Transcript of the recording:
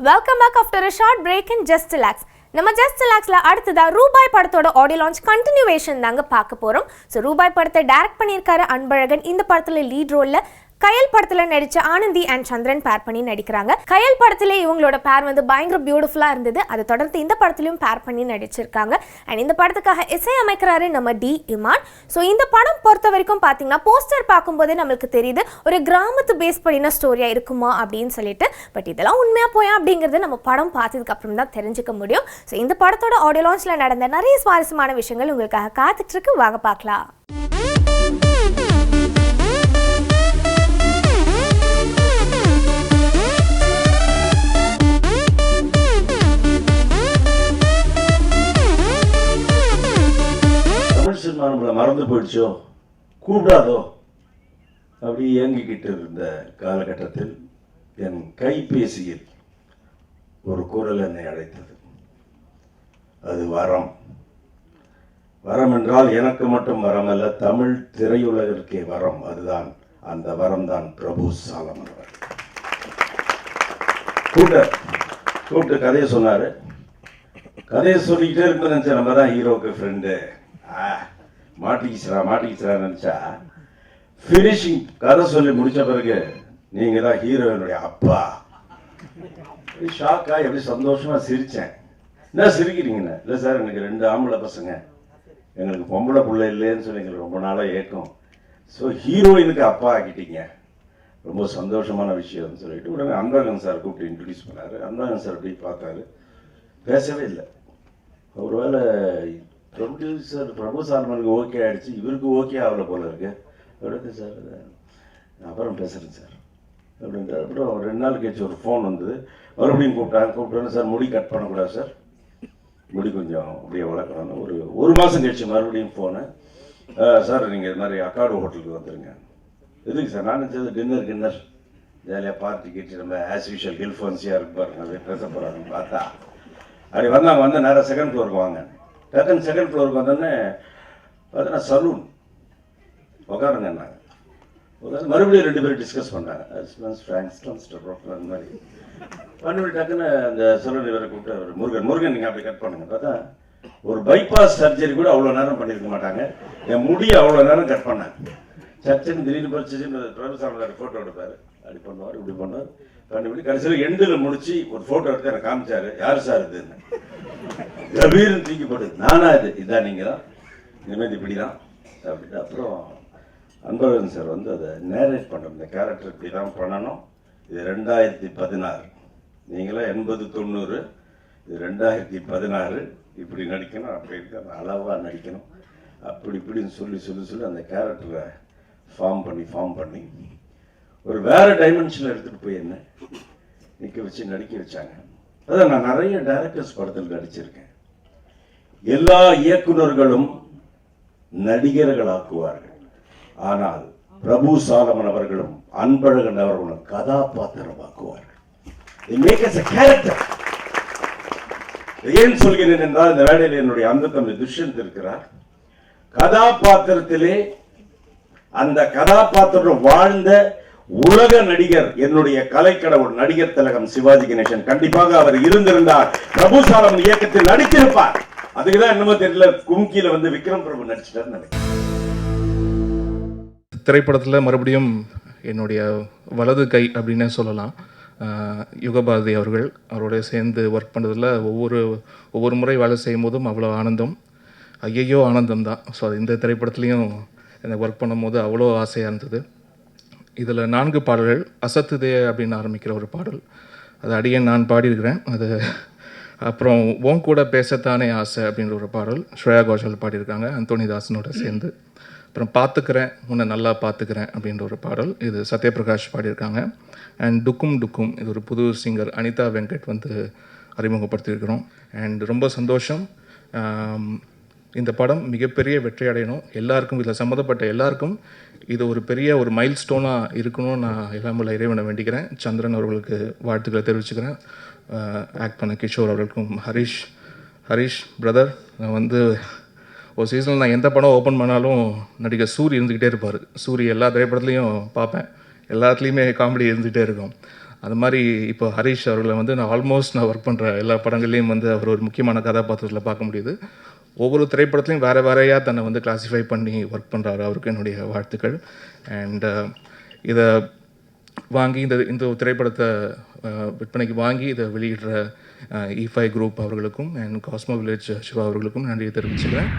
Welcome back after a short break in Just Relax. நம்ம just ரிலாக்ஸ்ல அடுத்ததா ரூபாய் படத்தோட ஆடியோ லான்ச் கண்டினியூவேஷன் தாங்க பார்க்க போறோம். ஸோ ரூபாய் படத்தை டைரக்ட் பண்ணியிருக்காரு அன்பழகன். இந்த படத்துல லீட் ரோல்ல கயல் படத்துல நடிச்ச ஆனந்தி அண்ட் சந்திரன் பேர் பண்ணி நடிக்கிறாங்க. கயல் படத்துல இவங்களோட பேர் வந்து பயங்கர பியூட்டிஃபுல்லா இருந்தது. அதை தொடர்ந்து இந்த படத்துலயும் பேர் பண்ணி நடிச்சிருக்காங்க. அண்ட் இந்த படத்துக்காக இசை அமைக்கிறாரு நம்ம டி இமான். ஸோ இந்த படம் பொறுத்த வரைக்கும் பார்த்தீங்கன்னா போஸ்டர் பார்க்கும்போதே நம்மளுக்கு தெரியுது ஒரு கிராமத்து பேஸ் பண்ணின ஸ்டோரியா இருக்குமா அப்படின்னு சொல்லிட்டு. பட் இதெல்லாம் உண்மையா போயா அப்படிங்கிறது நம்ம படம் பார்த்ததுக்கு அப்புறம் தான் தெரிஞ்சுக்க முடியும். ஸோ இந்த படத்தோட ஆடியோ லான்ச்ல நடந்த நிறைய சுவாரஸ்யமான விஷயங்கள் உங்களுக்காக காத்துட்டு இருக்கு. வாங்க பார்க்கலாம். நம்மளை மறந்து போயிடுச்சோ, கூப்பிடாதோ அப்படி இயங்கிக்கிட்டு இருந்த காலகட்டத்தில் என் கைபேசியில் ஒரு குரல் என்னை அழைத்தது. அது வரம். வரம் என்றால் எனக்கு மட்டும் வரம் அல்ல, தமிழ் திரையுலகிற்கே வரம். அதுதான் அந்த வரம் தான் பிரபு சாலமன் அவர்கள். கூப்பிட்டு கதையை சொன்னாரு. கதையை சொல்லிக்கிட்டே இருக்கு நினைச்சேன், நம்ம தான் ஹீரோக்கு ஃப்ரெண்டு, மாட்டிக்கிச்சா நினைச்சா ஃபினிஷிங் கதை சொல்லி முடிச்ச பிறகு நீங்க தான் ஹீரோயினுடைய அப்பா. ஷாக்கா எப்படி சந்தோஷமா சிரிச்சேன். என்ன சிரிக்கிறீங்கன்னு? இல்லை சார், எனக்கு 2 ஆம்பளை பசங்க, எங்களுக்கு பொம்பளை பிள்ளை இல்லைன்னு சொல்லி எங்களுக்கு ரொம்ப நாளாக ஏக்கம். ஸோ ஹீரோயினுக்கு அப்பா ஆக்கிட்டீங்க, ரொம்ப சந்தோஷமான விஷயம்னு சொல்லிட்டு உடனே அன்பழகன் சார் கூப்பிட்டு இன்ட்ரடியூஸ் பண்ணாரு. அன்பழகன் சார் அப்படி பார்த்தாரு, பேசவே இல்லை. ஒருவேளை ப்ரொடியூசர் பிரபு சாலமனுக்கு ஓகே ஆகிடுச்சு, இவருக்கு ஓகே ஆகலை போல இருக்கு. அப்படின்ட்டு சார் நான் அப்புறம் பேசுகிறேன் சார் அப்படின்ட்டு. அப்புறம் 2 நாள் கழிச்சு ஒரு ஃபோன் வந்தது. மறுபடியும் கூப்பிட்டோன்னு சார் முடி கட் பண்ணக்கூடாது சார், முடி கொஞ்சம் அப்படியே வளர்க்கணும்னு. ஒரு மாதம் கழிச்சு மறுபடியும் ஃபோனு, சார் நீங்கள் இது மாதிரி அக்காடு ஹோட்டலுக்கு வந்துடுங்க. எதுக்கு சார்? நான் நினச்சது டின்னர் ஜாலியாக பார்ட்டி கிட்டு நம்ம ஆஸ் யூஷுவல் கில்ஃபோன்ஸியாக இருக்கு பாருங்க, அப்படியே பேச போகிறாங்கன்னு பார்த்தா அப்படி வந்து நேராக செகண்ட் ஃப்ளோருக்கு வாங்க. டக்குன்னு செகண்ட் ஃப்ளோருக்கு வந்தோடனே பார்த்தீங்கன்னா சலூன் உட்காருங்க. நாங்கள் உட்காந்து மறுபடியும் 2 பேரும் டிஸ்கஸ் பண்ணாங்க. அந்த மாதிரி பண்ணி டக்குன்னு அந்த சலூன் இவரை கூப்பிட்டு முருகன் நீங்கள் அப்படி கட் பண்ணுங்க. பார்த்தா ஒரு பைபாஸ் சர்ஜரி கூட அவ்வளோ நேரம் பண்ணியிருக்க மாட்டாங்க, என் முடியை அவ்வளோ நேரம் கட் பண்ணாங்க. சர்ச்சைன்னு திடீர்னு பறிச்சுன்னு பிரபுசாமி ஃபோட்டோ எடுப்பார், அப்படி பண்ணுவார் இப்படி பண்ணுவார் பண்ணி கடைசியில் எண்டில் முடிச்சு ஒரு ஃபோட்டோ எடுத்து எனக்கு காமிச்சாரு. யார் சார் இதுன்னு கபீர்னு தூக்கி போட்டு, நானா இதான் நீங்கள் தான், இனிமேல் இப்படி தான் அப்படின்ட்டு. அப்புறம் அன்பழகன் சார் வந்து அதை நேரேட் பண்ணுறோம், இந்த கேரக்டர் இப்படி தான் பண்ணணும், இது 2016, நீங்களாம் 80-90, இது 2016, இப்படி நடிக்கணும், அப்படி இருக்க அளவாக நடிக்கணும், அப்படி இப்படின்னு சொல்லி அந்த கேரக்டரை ஃபார்ம் பண்ணி ஒரு வேறு டைமென்ஷனில் எடுத்துகிட்டு போய் என்ன நடிக்க வச்சாங்க. அதான் நான் நிறைய டைரக்டர்ஸ் படத்தில் நடிச்சிருக்கேன். எல்லா இயக்குநர்களும் நடிகர்களாக்குவார்கள், ஆனால் பிரபு சாலமன் அவர்களும் அன்பழகன் அவர்களும் கதாபாத்திரமாக்குவார்கள். ஏன் சொல்கிறேன் என்றால், இந்த வேளையில் என்னுடைய அந்த தம்பி துஷ்யந்த் இருக்கிறார். கதாபாத்திரத்திலே அந்த கதாபாத்திரம் வாழ்ந்த உலக நடிகர், என்னுடைய கலைக்கடவுள் நடிகர் திலகம் சிவாஜி கணேசன். கண்டிப்பாக அவர் இருந்திருந்தார் பிரபு சாலமன் இயக்கத்தில் நடித்திருப்பார். அதுக்குதான் என்னமோ தெரியல, கும்கியில வந்து விக்ரம் பிரபு நடிச்சிட்டார். திரைப்படத்தில் மறுபடியும் என்னுடைய வலது கை அப்படின்னே சொல்லலாம், யுகபாரதி அவரோட சேர்ந்து ஒர்க் பண்ணுறதுல ஒவ்வொரு முறை வேலை செய்யும் போதும் அவ்வளோ ஆனந்தம், ஐயையோ ஆனந்தம் தான். ஸோ இந்த திரைப்படத்துலேயும் எனக்கு ஒர்க் பண்ணும் போது அவ்வளோ ஆசையாக இருந்தது. இதில் 4 பாடல்கள், அசத்துதே அப்படின்னு ஆரம்பிக்கிற ஒரு பாடல், அது அடியேன் நான் பாடியிருக்கிறேன். அது அப்புறம் உன் கூட பேசத்தானே ஆசை அப்படின்ற ஒரு பாடல் ஸ்ரேயா கோஷல் பாடியிருக்காங்க அந்தோனிதாசனோட சேர்ந்து. அப்புறம் பார்த்துக்கிறேன் உன்னை நல்லா பார்த்துக்கிறேன் அப்படின்ற ஒரு பாடல், இது சத்யபிரகாஷ் பாடியிருக்காங்க. அண்ட் டுக்கும் இது ஒரு புது சிங்கர் அனிதா வெங்கட் வந்து அறிமுகப்படுத்தியிருக்கிறோம். அண்ட் ரொம்ப சந்தோஷம், இந்த படம் மிகப்பெரிய வெற்றி அடையணும். எல்லாருக்கும், இதில் சம்மந்தப்பட்ட எல்லாருக்கும் இது ஒரு பெரிய ஒரு மைல் ஸ்டோனாக இருக்கணும்னு நான் எல்லாம் உள்ள இறைவனை வேண்டிக்கிறேன். சந்திரன் அவர்களுக்கு வாழ்த்துக்களை தெரிவிச்சுக்கிறேன். ஆக்ட் பண்ண கிஷோர் அவர்களுக்கும், ஹரிஷ் பிரதர், நான் வந்து ஒரு சீசனில் நான் எந்த படம் ஓப்பன் பண்ணாலும் நடிகர் சூரி இருந்துக்கிட்டே இருப்பார். சூரி எல்லா திரைப்படத்துலையும் பார்ப்பேன், எல்லாத்துலேயுமே காமெடி இருந்துகிட்டே இருக்கும். அது மாதிரி இப்போ ஹரிஷ் அவர்களை வந்து நான் ஆல்மோஸ்ட் ஒர்க் பண்ணுற எல்லா படங்கள்லேயும் வந்து அவர் ஒரு முக்கியமான கதாபாத்திரத்தில் பார்க்க முடியுது. ஒவ்வொரு திரைப்படத்துலையும் வேறு வேறையாக தன்னை வந்து கிளாஸிஃபை பண்ணி ஒர்க் பண்ணுறாரு. அவருக்கு என்னுடைய வாழ்த்துக்கள். அண்ட் இதை வாங்கி இந்த திரைப்படத்தை விற்பனைக்கு வாங்கி இதை வெளியிடுற E5 குரூப் அவர்களுக்கும் அண்ட் காஸ்மோ வில்லேஜ் சிவா அவர்களுக்கும் நன்றியை தெரிவிச்சுக்கிறேன்.